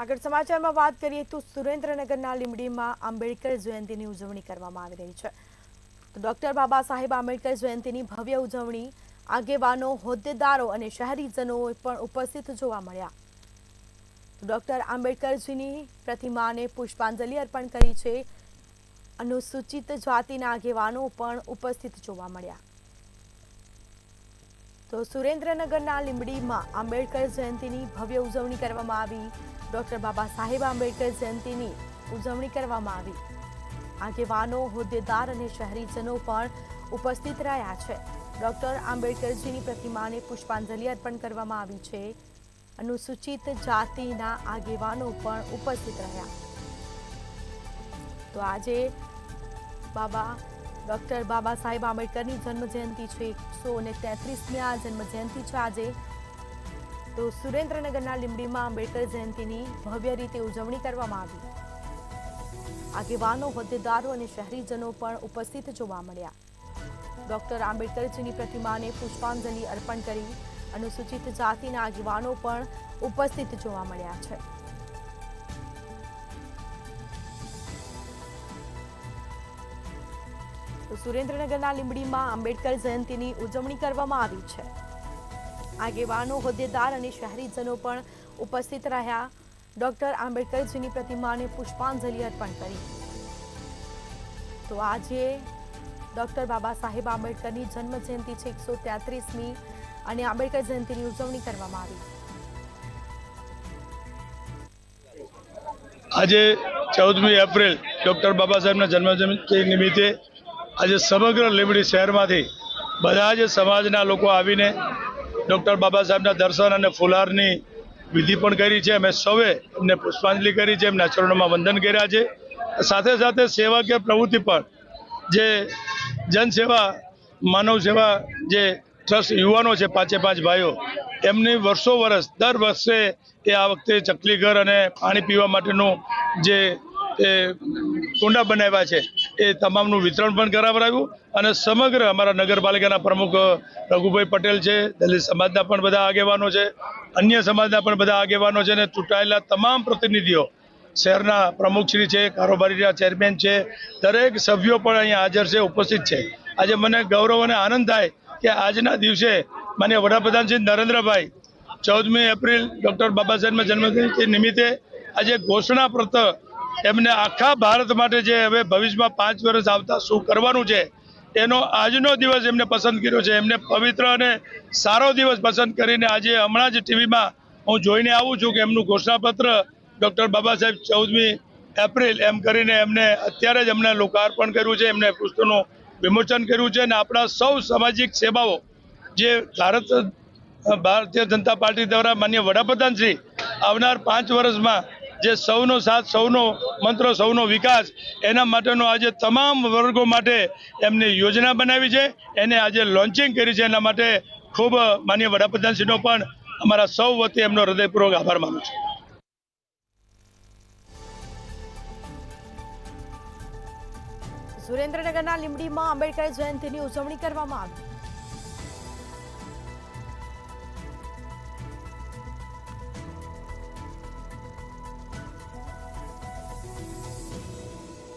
આગળ સમાચારમાં વાત કરીએ તો સુરેન્દ્રનગરના લીંબડીમાં આંબેડકર જયંતિની ઉજવણી કરવામાં આવી રહી છે। તો ડોક્ટર બાબા સાહેબ આંબેડકર જયંતિની ભવ્ય ઉજવણી આગેવાનો, હોદ્દેદારો અને શહેરીજનો પણ ઉપસ્થિત જોવા મળ્યા। ડોક્ટર આંબેડકરજીની પ્રતિમાને પુષ્પાંજલિ અર્પણ કરી છે। અનુસૂચિત જાતિના આગેવાનો પણ ઉપસ્થિત જોવા મળ્યા। તો સુરેન્દ્રનગરના લીંબડીમાં આંબેડકર જયંતિની ભવ્ય ઉજવણી કરવામાં આવી। ડોક્ટર બાબા સાહેબ આંબેડકર જયંતિની ઉજવણી કરવામાં આવી। આગેવાનો, હોદ્દેદાર અને શહેરીજનો પણ ઉપસ્થિત રહ્યા છે। ડોક્ટર આંબેડકરજીની પ્રતિમાને પુષ્પાંજલિ અર્પણ કરવામાં આવી છે। અનુસૂચિત જાતિના આગેવાનો પણ ઉપસ્થિત રહ્યા। તો આજે ડોક્ટર બાબા સાહેબ આંબેડકરની જન્મજયંતિ છે। 133મી આ જન્મજયંતિ છે આજે। તો સુરેન્દ્રનગરના લીંબડીમાં આંબેડકર જયંતિની ભવ્ય રીતે ઉજવણી કરવામાં આવી। આગેવાનો, હોદ્દેદારો અને શહેરીજનો પણ ઉપસ્થિત જોવા મળ્યા। ડોક્ટર આંબેડકરજીની પ્રતિમાને પુષ્પાંજલિ અર્પણ કરી અનુસૂચિત જાતિના આગેવાનો પણ ઉપસ્થિત જોવા મળ્યા છે। તો સુરેન્દ્રનગરના લીંબડીમાં આંબેડકર જયંતિની ઉજવણી કરવામાં આવી છે। આગેવાનો, હોદ્દેદાર અને શહેરીજનો પણ ઉપસ્થિત રહ્યા। ડોક્ટર આંબેડકરજીની પ્રતિમાને પુષ્પાંજલિ અર્પણ કરી। તો આજે ડોક્ટર બાબા સાહેબ આંબેડકરની જન્મજયંતિ છે 133મી અને આંબેડકર જયંતિની ઉજવણી કરવામાં આવી। આજે 14મી એપ્રિલ ડોક્ટર બાબા સાહેબના જન્મજયંતિ નિમિત્તે આજે સમગ્ર લીંબડી શહેરમાંથી બધા જ સમાજના લોકો આવીને ડૉક્ટર બાબા સાહેબના દર્શન અને ફુલહારની વિધિ પણ કરી છે। અમે સૌએ એમને પુષ્પાંજલિ કરી છે, એમના ચરણોમાં વંદન કર્યા છે। સાથે સાથે સેવાકીય પ્રવૃત્તિ પણ જે જનસેવા, માનવ સેવા જે ટ્રસ્ટ યુવાનો છે, 5 ભાઈઓ, એમની વર્ષો વર્ષ દર વર્ષે એ આ વખતે ચકલીઘર અને પાણી પીવા માટેનું જે કુંડા બનાવ્યા છે એ તમામનું વિતરણ પણ કરાવડાવ્યું। અને સમગ્ર અમારા નગરપાલિકાના પ્રમુખ રઘુભાઈ પટેલ છે, દલિત સમાજના પણ બધા આગેવાનો છે, અન્ય સમાજના પણ બધા આગેવાનો છે અને ચૂંટાયેલા તમામ પ્રતિનિધિઓ, શહેરના પ્રમુખશ્રી છે, કારોબારીના ચેરમેન છે, દરેક સભ્યો પણ અહીંયા હાજર છે, ઉપસ્થિત છે। આજે મને ગૌરવ અને આનંદ થાય કે આજના દિવસે માનનીય વડાપ્રધાન શ્રી નરેન્દ્રભાઈ 14મી એપ્રિલ ડૉક્ટર બાબા સાહેબના જન્મજયંતિ નિમિત્તે આજે ઘોષણાપત્ર એમને આખા ભારત માટે જે હવે ભવિષ્યમાં 5 વર્ષ આવતા શું કરવાનું છે એનો આજનો દિવસ એમને પસંદ કર્યો છે। એમને પવિત્ર અને સારો દિવસ પસંદ કરીને આજે હમણાં જ ટીવીમાં હું જોઈને આવું છું કે એમનું ઘોષણાપત્ર ડૉક્ટર બાબા સાહેબ 14મી એપ્રિલ એમ કરીને એમને અત્યારે જ એમને લોકાર્પણ કર્યું છે, એમને પુસ્તકનું વિમોચન કર્યું છે। અને આપણા સૌ સામાજિક સેવાઓ જે ભારતીય જનતા પાર્ટી દ્વારા માનનીય વડાપ્રધાન શ્રી આવનાર 5 વર્ષમાં જે સૌનો સાથ, સૌનો મંત્ર, સૌનો વિકાસ, એના માટેનો આજે તમામ વર્ગો માટે એમની યોજના બનાવી છે, એને આજે લોન્ચિંગ કરી છે। એના માટે ખૂબ માનનીય વડાપ્રધાનશ્રીનો પણ અમારા સૌ વતી એમનો હૃદયપૂર્વક આભાર માનું છું। સુરેન્દ્રનગરના લીંબડીમાં આંબેડકર જયંતિની ઉજવણી કરવામાં આવી।